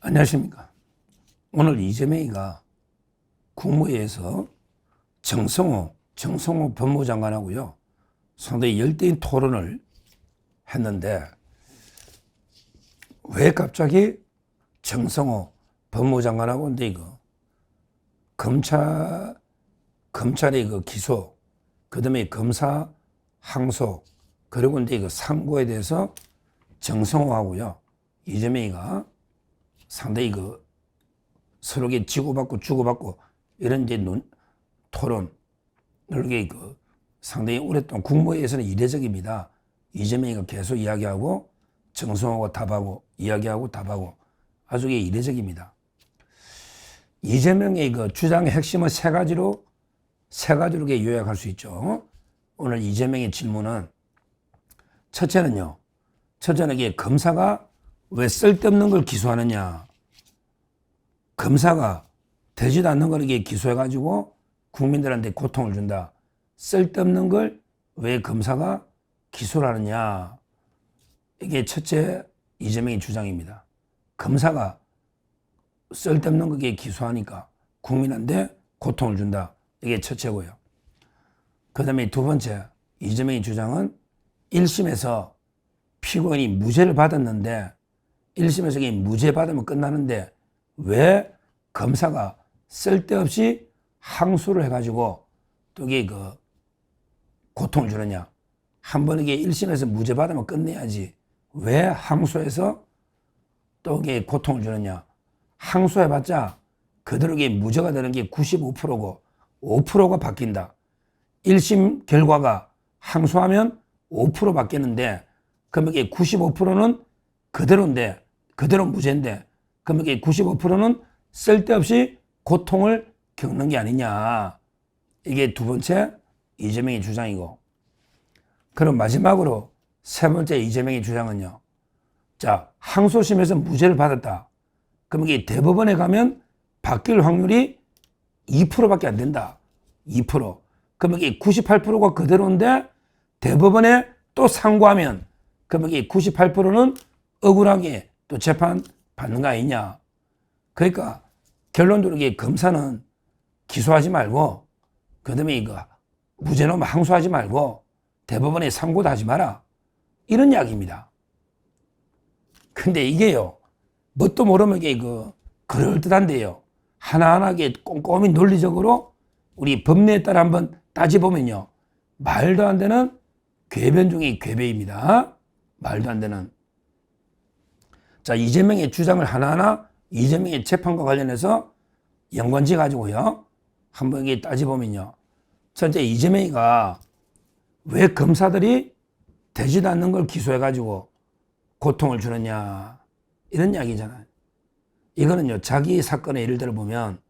안녕하십니까. 오늘 이재명이가 국무회의에서 정성호 법무장관하고요, 상당히 열띤 토론을 했는데, 왜 갑자기 정성호 법무장관하고 근데 이거 검찰의 그 기소, 그 다음에 검사 항소, 그리고 근데 이거 상고에 대해서 정성호하고요, 이재명이가 상당히 그 서로에게 주고받고 이런 이제 토론, 이게 그 상당히 오랫동안 국무회의에서는 이례적입니다. 이재명이가 계속 이야기하고 정성호가 답하고 이야기하고 답하고 아주 이게 이례적입니다. 이재명의 그 주장의 핵심은 세 가지로 이렇게 요약할 수 있죠. 오늘 이재명의 질문은 첫째는 이게 검사가 왜 쓸데없는 걸 기소하느냐. 검사가 되지도 않는 걸 이게 기소해가지고 국민들한테 고통을 준다. 쓸데없는 걸 왜 검사가 기소를 하느냐. 이게 첫째 이재명의 주장입니다. 검사가 쓸데없는 거에 기소하니까 국민한테 고통을 준다. 이게 첫째고요. 그 다음에 두 번째 이재명의 주장은 1심에서 피고인이 무죄를 받았는데 1심에서 무죄 받으면 끝나는데 왜 검사가 쓸데없이 항소를 해가지고 또 이게 그 고통을 주느냐. 한 번 이게 1심에서 무죄 받으면 끝내야지. 왜 항소해서 또 이게 고통을 주느냐. 항소해봤자 그대로 이게 무죄가 되는 게 95%고 5%가 바뀐다. 1심 결과가 항소하면 5% 바뀌는데 그럼 이게 95%는 그대로인데, 그대로 무죄인데, 그럼 이게 95%는 쓸데없이 고통을 겪는 게 아니냐. 이게 두 번째 이재명의 주장이고, 그럼 마지막으로 세 번째 이재명의 주장은요. 자, 항소심에서 무죄를 받았다. 그럼 이게 대법원에 가면 바뀔 확률이 2%밖에 안 된다. 2%. 그럼 이게 98%가 그대로인데 대법원에 또 상고하면 그럼 이게 98%는 억울하게 또 재판 받는 거 아니냐. 그러니까 결론적으로 이게 검사는 기소하지 말고 그 다음에 이거 무죄로 항소하지 말고 대법원에 상고도 하지 마라. 이런 이야기입니다. 근데 이게요, 뭣도 모르면 이게 그럴듯한데요. 하나하나 꼼꼼히 논리적으로 우리 법리에 따라 한번 따져보면요. 말도 안 되는 궤변 중의 궤변입니다. 말도 안 되는. 자, 이재명의 주장을 하나하나 이재명의 재판과 관련해서 연관지 가지고요. 한번 이게 따져보면요. 첫째, 이재명이가 왜 검사들이 되지도 않는 걸 기소해가지고 고통을 주느냐. 이런 이야기잖아요. 이거는요, 자기 사건의 예를 들어 보면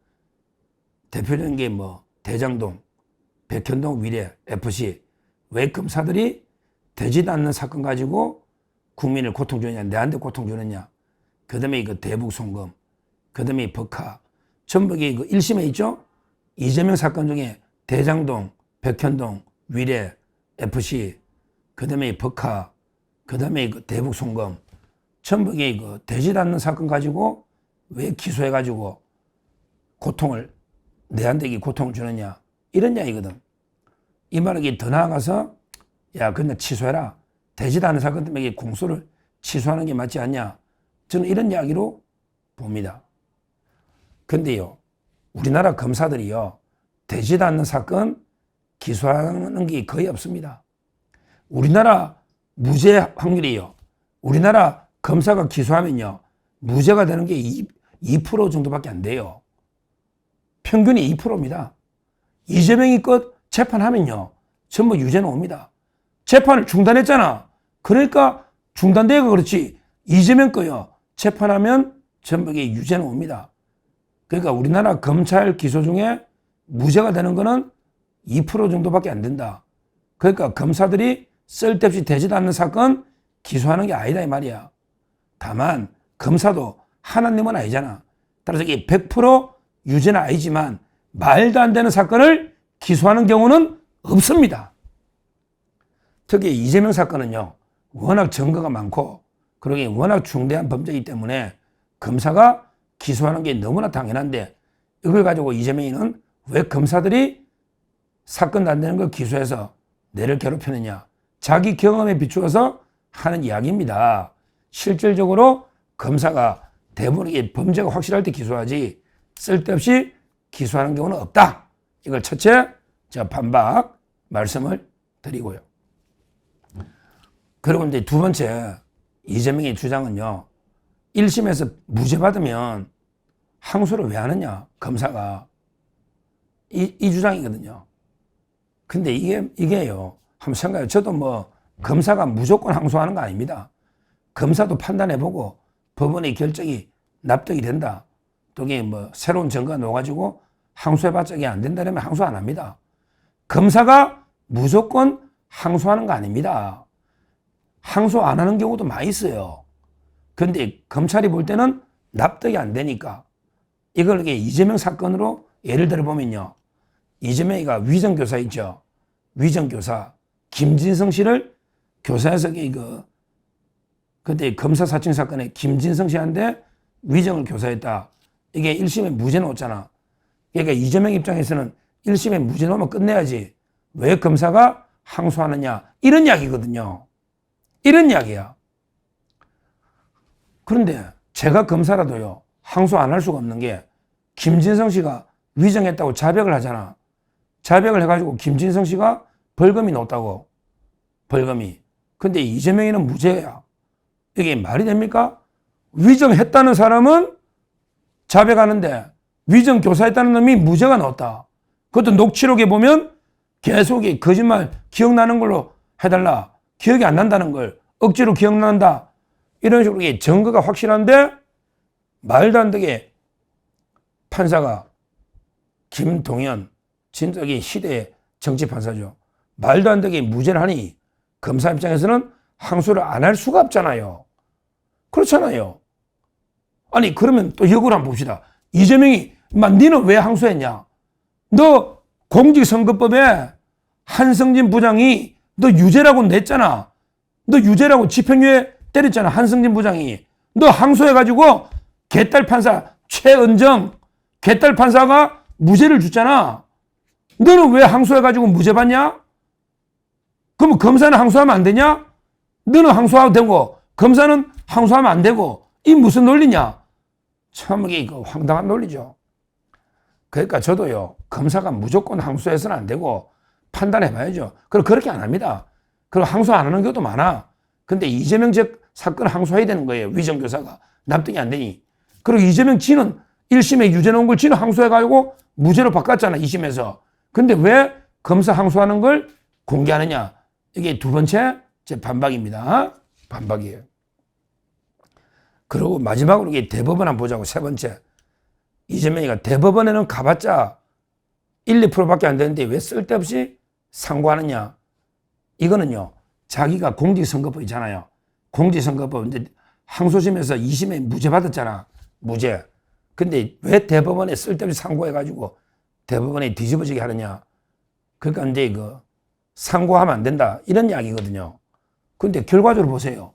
대표적인 게 대장동, 백현동 위례, FC. 왜 검사들이 되지도 않는 사건 가지고 국민을 고통 주느냐, 내한테 고통 주느냐. 그 다음에 이거 대북 송금, 그 다음에 법카. 전부 이게 1심에 있죠? 이재명 사건 중에 대장동, 백현동, 위례, FC, 그 다음에 법카, 그 다음에 대북 송금. 전부 이게 되지도 않는 사건 가지고 왜 기소해가지고 고통을, 내한테 고통을 주느냐. 이런 이야기거든. 이 말은 더 나아가서 야, 그냥 취소해라. 되지도 않은 사건 때문에 공소를 취소하는 게 맞지 않냐. 저는 이런 이야기로 봅니다. 근데요, 우리나라 검사들이요, 되지도 않는 사건 기소하는 게 거의 없습니다. 우리나라 무죄 확률이요, 우리나라 검사가 기소하면요, 무죄가 되는 게 2% 정도밖에 안 돼요. 평균이 2%입니다. 이재명이 것 재판하면요, 전부 유죄는 옵니다. 재판을 중단했잖아. 그러니까 중단되고 그렇지. 이재명 거요, 재판하면 전부 이게 유죄는 옵니다. 그러니까 우리나라 검찰 기소 중에 무죄가 되는 거는 2% 정도밖에 안 된다. 그러니까 검사들이 쓸데없이 되지도 않는 사건 기소하는 게 아니다 이 말이야. 다만 검사도 하나님은 아니잖아. 따라서 이게 100% 유죄는 아니지만 말도 안 되는 사건을 기소하는 경우는 없습니다. 특히 이재명 사건은요, 워낙 증거가 많고 그러기 워낙 중대한 범죄이기 때문에 검사가 기소하는 게 너무나 당연한데 이걸 가지고 이재명이는 왜 검사들이 사건도 안 되는 걸 기소해서 내를 괴롭히느냐. 자기 경험에 비추어서 하는 이야기입니다. 실질적으로 검사가 대부분 이게 범죄가 확실할 때 기소하지 쓸데없이 기소하는 경우는 없다. 이걸 첫째 제가 반박 말씀을 드리고요. 그리고 이제 두 번째 이재명의 주장은요. 1심에서 무죄 받으면 항소를 왜 하느냐 검사가 이 주장이거든요. 근데 이게요. 한번 생각해요. 저도 뭐 검사가 무조건 항소하는 거 아닙니다. 검사도 판단해보고 법원의 결정이 납득이 된다. 또 이게 뭐 새로운 증거가 나와가지고 항소해봤자 이게 안 된다면 항소 안 합니다. 검사가 무조건 항소하는 거 아닙니다. 항소 안 하는 경우도 많이 있어요. 그런데 검찰이 볼 때는 납득이 안 되니까 이걸 이게 이재명 사건으로 예를 들어 보면요. 이재명이가 위정교사 있죠. 위정교사 김진성 씨를 교사에서 그때 검사 사칭 사건에 김진성 씨한테 위정을 교사했다. 이게 1심에 무죄 나왔잖아. 그러니까 이재명 입장에서는 1심에 무죄 나오면 끝내야지. 왜 검사가 항소하느냐. 이런 이야기거든요. 이런 이야기야. 그런데 제가 검사라도요. 항소 안 할 수가 없는 게 김진성 씨가 위정했다고 자백을 하잖아. 자백을 해가지고 김진성 씨가 벌금이 나왔다고. 벌금이. 근데 이재명이는 무죄야. 이게 말이 됩니까? 위정했다는 사람은 자백하는데 위정 교사했다는 놈이 무죄가 나왔다. 그것도 녹취록에 보면 계속 거짓말 기억나는 걸로 해달라. 기억이 안 난다는 걸 억지로 기억난다. 이런 식으로 증거가 확실한데 말도 안 되게 판사가 김동연 진짜 시대의 정치 판사죠. 말도 안 되게 무죄를 하니 검사 입장에서는 항소를 안 할 수가 없잖아요. 그렇잖아요. 아니 그러면 또 역으로 한번 봅시다. 이재명이 니는 왜 항소했냐? 너 공직선거법에 한성진 부장이 너 유죄라고 냈잖아. 너 유죄라고 집행유예 때렸잖아. 한성진 부장이. 너 항소해가지고 개딸 판사 최은정 개딸 판사가 무죄를 줬잖아. 너는 왜 항소해가지고 무죄 받냐? 그럼 검사는 항소하면 안 되냐? 너는 항소하면 되고 검사는 항소하면 안 되고 이 무슨 논리냐? 참 이게 황당한 논리죠. 그러니까 저도요. 검사가 무조건 항소해서는 안 되고 판단해봐야죠. 그리고 그렇게 안 합니다. 그리고 항소 안 하는 경우도 많아. 근데 이재명 사건 항소해야 되는 거예요. 위정교사가. 납득이 안 되니. 그리고 이재명 지는 1심에 유죄 나온 걸 지는 항소해가지고 무죄로 바꿨잖아. 2심에서. 근데 왜 검사 항소하는 걸 공개하느냐. 이게 두 번째 제 반박입니다. 반박이에요. 그리고 마지막으로 이게 대법원 한번 보자고. 세 번째. 이재명이가 대법원에는 가봤자 1, 2%밖에 안 되는데 왜 쓸데없이 상고하느냐. 이거는요. 자기가 공직선거법 있잖아요. 공직선거법 이제 항소심에서 2심에 무죄 받았잖아. 무죄. 근데 왜 대법원에 쓸데없이 상고해가지고 대법원에 뒤집어지게 하느냐. 그러니까 이제 상고하면 안 된다. 이런 이야기거든요. 근데 결과적으로 보세요.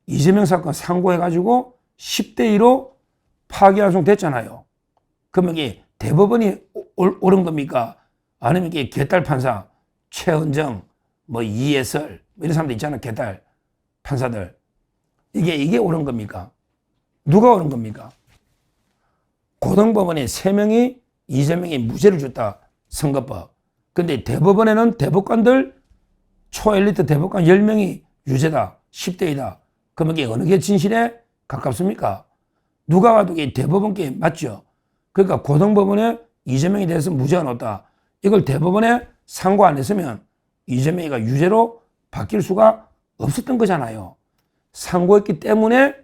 이재명 사건 상고해가지고 10대 2로 파기환송 됐잖아요. 그러면 이게 대법원이 옳은 겁니까? 아니면 이게 개딸 판사, 최은정, 이예설, 이런 사람들 있잖아요. 개딸 판사들. 이게 옳은 겁니까? 누가 옳은 겁니까? 고등법원에 3명이 이재명이 무죄를 줬다. 선거법. 근데 대법원에는 대법관들, 초엘리트 대법관 10명이 유죄다. 10대 2다. 그러면 이게 어느 게 진실에 가깝습니까? 누가 봐도 이게 대법원께 맞죠? 그러니까 고등법원에 이재명에 대해서 무죄가 나왔다. 이걸 대법원에 상고 안 했으면 이재명이가 유죄로 바뀔 수가 없었던 거잖아요. 상고했기 때문에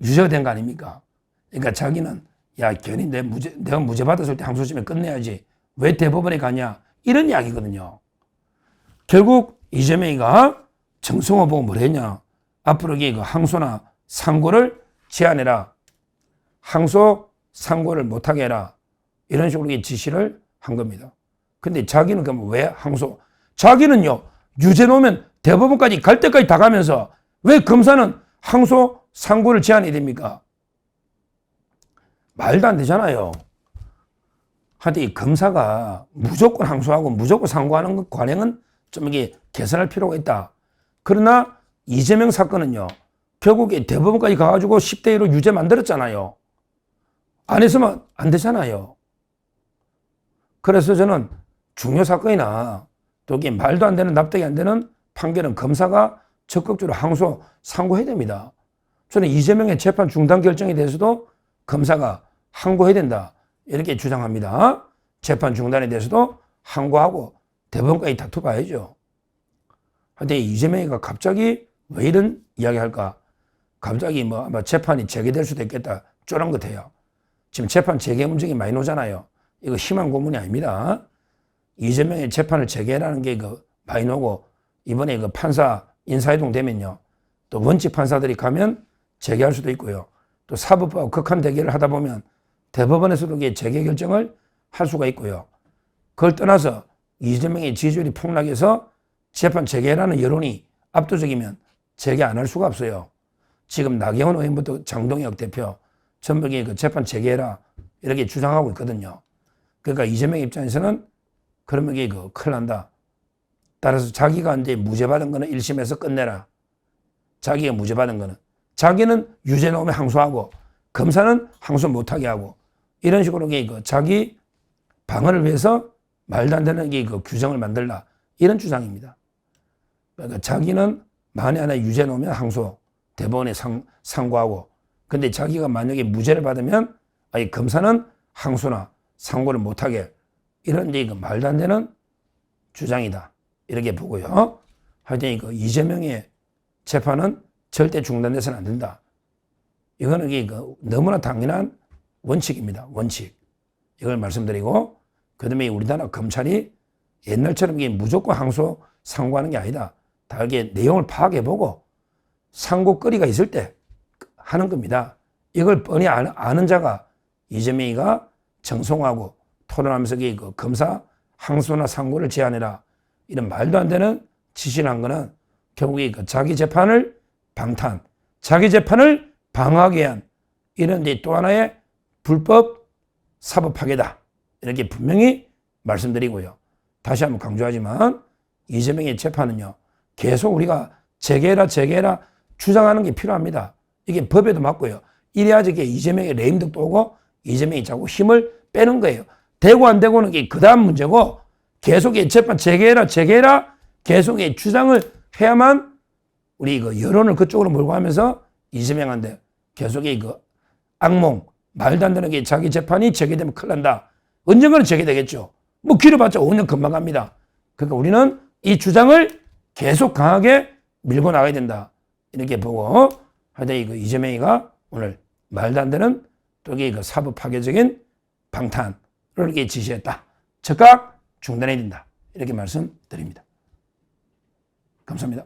유죄가 된 거 아닙니까? 그러니까 자기는 괜히 내가 무죄 받았을 때 항소심에 끝내야지. 왜 대법원에 가냐? 이런 이야기거든요. 결국 이재명이가 정성호 보고 뭘 했냐? 앞으로 이게 항소나 상고를 제한해라. 항소, 상고를 못하게 해라. 이런 식으로 지시를 한 겁니다. 근데 자기는 그럼 왜 항소? 자기는요, 유죄 놓으면 대법원까지 갈 때까지 다 가면서 왜 검사는 항소, 상고를 제한해야 됩니까? 말도 안 되잖아요. 하여튼 이 검사가 무조건 항소하고 무조건 상고하는 것 관행은 좀 이게 개선할 필요가 있다. 그러나 이재명 사건은요, 결국에 대법원까지 가가지고 10대 1로 유죄 만들었잖아요. 안 했으면 안 되잖아요. 그래서 저는 중요 사건이나 또 이게 말도 안 되는 납득이 안 되는 판결은 검사가 적극적으로 항소, 상고해야 됩니다. 저는 이재명의 재판 중단 결정에 대해서도 검사가 항고해야 된다. 이렇게 주장합니다. 재판 중단에 대해서도 항고하고 대법원까지 다투봐야죠. 근데 이재명이가 갑자기 왜 이런 이야기 할까? 갑자기 뭐 아마 재판이 재개될 수도 있겠다. 쫄은 것 같아요. 지금 재판 재개 문제가 많이 나오잖아요. 이거 희망 고문이 아닙니다. 이재명의 재판을 재개라는 게 많이 나오고 이번에 판사 인사이동 되면요. 또 원칙 판사들이 가면 재개할 수도 있고요. 또 사법부하고 극한 대결을 하다 보면 대법원에서도 재개 결정을 할 수가 있고요. 그걸 떠나서 이재명의 지지율이 폭락해서 재판 재개라는 여론이 압도적이면 재개 안 할 수가 없어요. 지금 나경원 의원부터 장동혁 대표 전부 재판 재개해라 이렇게 주장하고 있거든요. 그러니까 이재명 입장에서는 그러면 큰일 난다. 따라서 자기가 이제 무죄 받은 거는 1심에서 끝내라. 자기가 무죄 받은 거는. 자기는 유죄 나오면 항소하고 검사는 항소 못하게 하고 이런 식으로 자기 방어를 위해서 말도 안 되는 규정을 만들라. 이런 주장입니다. 그러니까 자기는 만에 하나 유죄 나오면 항소, 대법원에 상고하고 근데 자기가 만약에 무죄를 받으면 아니 검사는 항소나 상고를 못하게 이런 말도 안 되는 주장이다. 이렇게 보고요. 하여튼 이재명의 재판은 절대 중단돼서는 안 된다. 이거는 너무나 당연한 원칙입니다. 원칙. 이걸 말씀드리고 그다음에 우리나라 검찰이 옛날처럼 무조건 항소 상고하는 게 아니다. 다 이렇게 내용을 파악해보고 상고거리가 있을 때 하는 겁니다. 이걸 뻔히 아는 자가 이재명이가 정송하고 토론하면서 검사 항소나 상고를 제한해라. 이런 말도 안 되는 지시를 한 거는 결국에 자기 재판을 방탄, 자기 재판을 방어하게 한 이런 또 하나의 불법 사법 파괴다. 이렇게 분명히 말씀드리고요. 다시 한번 강조하지만 이재명의 재판은요. 계속 우리가 재개해라 주장하는 게 필요합니다. 이게 법에도 맞고요. 이래야지 이재명의 레임덕도 오고 이재명이 자꾸 힘을 빼는 거예요. 되고 안 되고는 그 다음 문제고 계속 재판 재개해라 계속 주장을 해야만 우리 여론을 그쪽으로 몰고 가면서 이재명한테 계속 악몽 말도 안 되는 자기 재판이 재개되면 큰일 난다. 언젠가는 재개되겠죠. 뭐 길어봤자 5년 금방 갑니다. 그러니까 우리는 이 주장을 계속 강하게 밀고 나가야 된다. 이렇게 보고 하여튼 이재명이가 오늘 말도 안 되는 또 사법 파괴적인 방탄을 이렇게 지시했다. 즉각 중단해야 된다. 이렇게 말씀드립니다. 감사합니다.